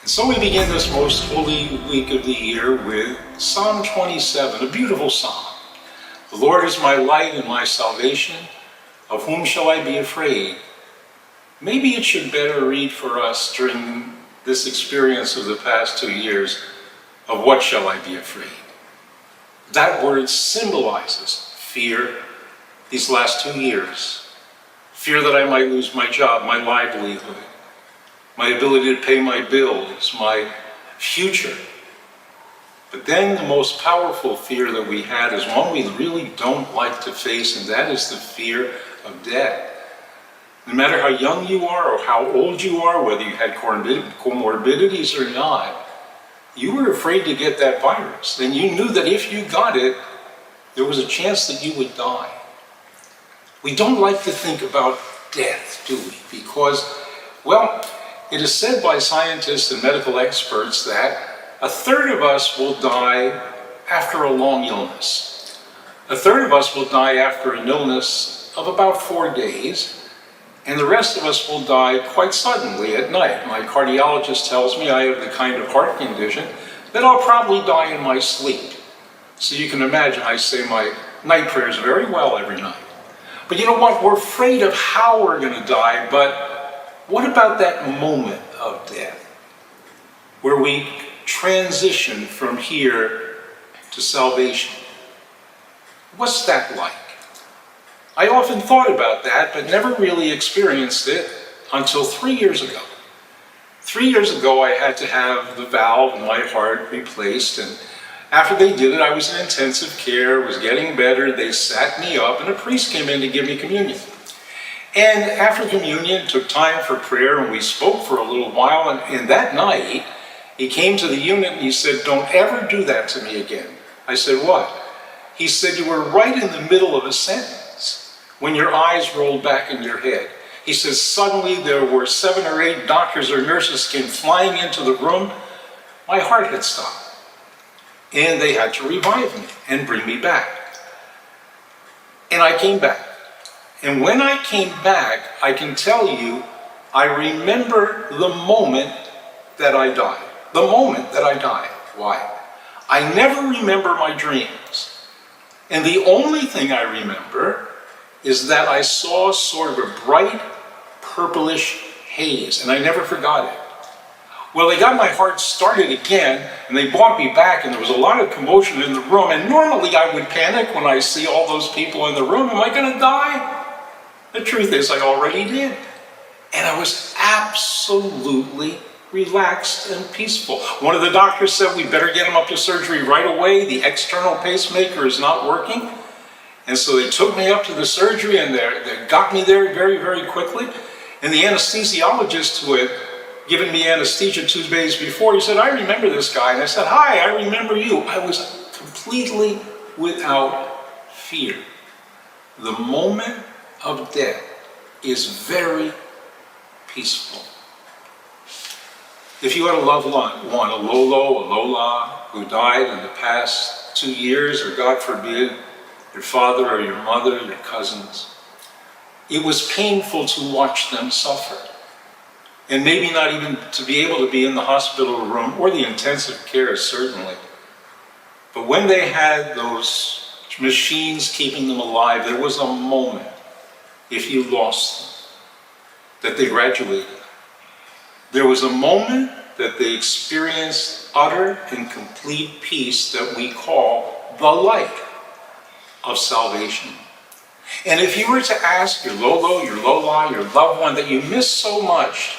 And so we begin this most holy week of the year with Psalm 27, a beautiful psalm. The Lord is my light and my salvation. Of whom shall I be afraid? Maybe it should better read for us during this experience of the past 2 years, of what shall I be afraid? That word symbolizes fear these last 2 years. Fear that I might lose my job, my livelihood, my ability to pay my bills, my future. But then the most powerful fear that we had is one we really don't like to face, and that is the fear of death. No matter how young you are or how old you are, whether you had comorbidities or not, you were afraid to get that virus. And you knew that if you got it, there was a chance that you would die. We don't like to think about death, do we? Because, well, it is said by scientists and medical experts that a third of us will die after a long illness. A third of us will die after an illness of about 4 days. And the rest of us will die quite suddenly at night. My cardiologist tells me I have the kind of heart condition that I'll probably die in my sleep. So you can imagine I say my night prayers very well every night. But you know what? We're afraid of how we're going to die, but what about that moment of death where we transition from here to salvation? What's that like? I often thought about that, but never really experienced it until 3 years ago. 3 years ago, I had to have the valve in my heart replaced, and after they did it, I was in intensive care, was getting better. They sat me up, and a priest came in to give me communion. And after communion, it took time for prayer, and we spoke for a little while, and that night, he came to the unit and he said, "Don't ever do that to me again." I said, "What?" He said, "You were right in the middle of a sentence when your eyes rolled back in your head." He says, "Suddenly there were 7 or 8 doctors or nurses came flying into the room. My heart had stopped. And they had to revive me and bring me back." And I came back. And when I came back, I can tell you, I remember the moment that I died. The moment that I died. Why? I never remember my dreams. And the only thing I remember is that I saw sort of a bright purplish haze, and I never forgot it. Well, they got my heart started again, and they brought me back, and there was a lot of commotion in the room, and normally I would panic when I see all those people in the room. Am I going to die? The truth is, I already did. And I was absolutely relaxed and peaceful. One of the doctors said, "We better get him up to surgery right away. The external pacemaker is not working." And so they took me up to the surgery, and they got me there very, very quickly. And the anesthesiologist who had given me anesthesia 2 days before, he said, "I remember this guy." And I said, "Hi, I remember you." I was completely without fear. The moment of death is very peaceful. If you had a loved one, a Lolo, a Lola, who died in the past 2 years, or God forbid, your father or your mother, your cousins, it was painful to watch them suffer. And maybe not even to be able to be in the hospital room or the intensive care, certainly. But when they had those machines keeping them alive, there was a moment, if you lost them, that they graduated. There was a moment that they experienced utter and complete peace that we call the light of salvation. And if you were to ask your Lolo, your Lola, your loved one that you miss so much,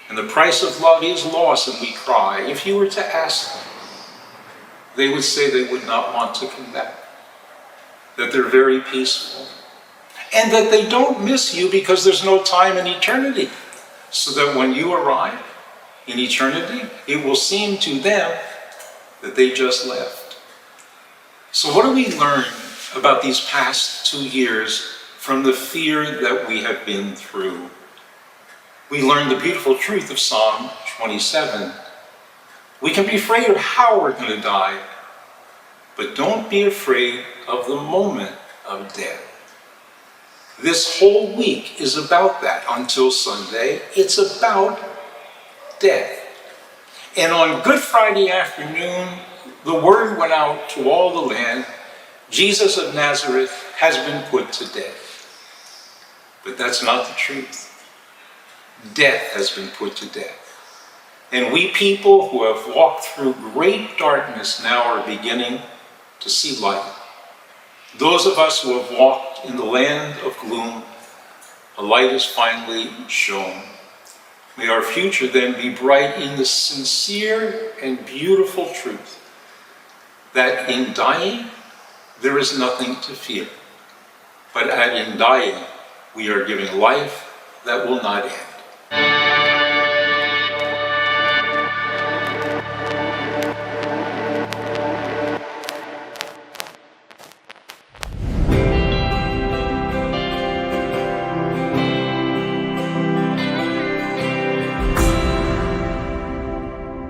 and the price of love is loss and we cry, if you were to ask them, they would say they would not want to come back, that they're very peaceful, and that they don't miss you because there's no time in eternity, so that when you arrive in eternity, it will seem to them that they just left. So what do we learn about these past 2 years from the fear that we have been through? We learn the beautiful truth of Psalm 27. We can be afraid of how we're going to die, but don't be afraid of the moment of death. This whole week is about that until Sunday. It's about death. And on Good Friday afternoon, the word went out to all the land, Jesus of Nazareth has been put to death. But that's not the truth. Death has been put to death. And we people who have walked through great darkness now are beginning to see light. Those of us who have walked in the land of gloom, a light is finally shown. May our future then be bright in the sincere and beautiful truth that in dying, there is nothing to fear, but in dying, we are giving life that will not end.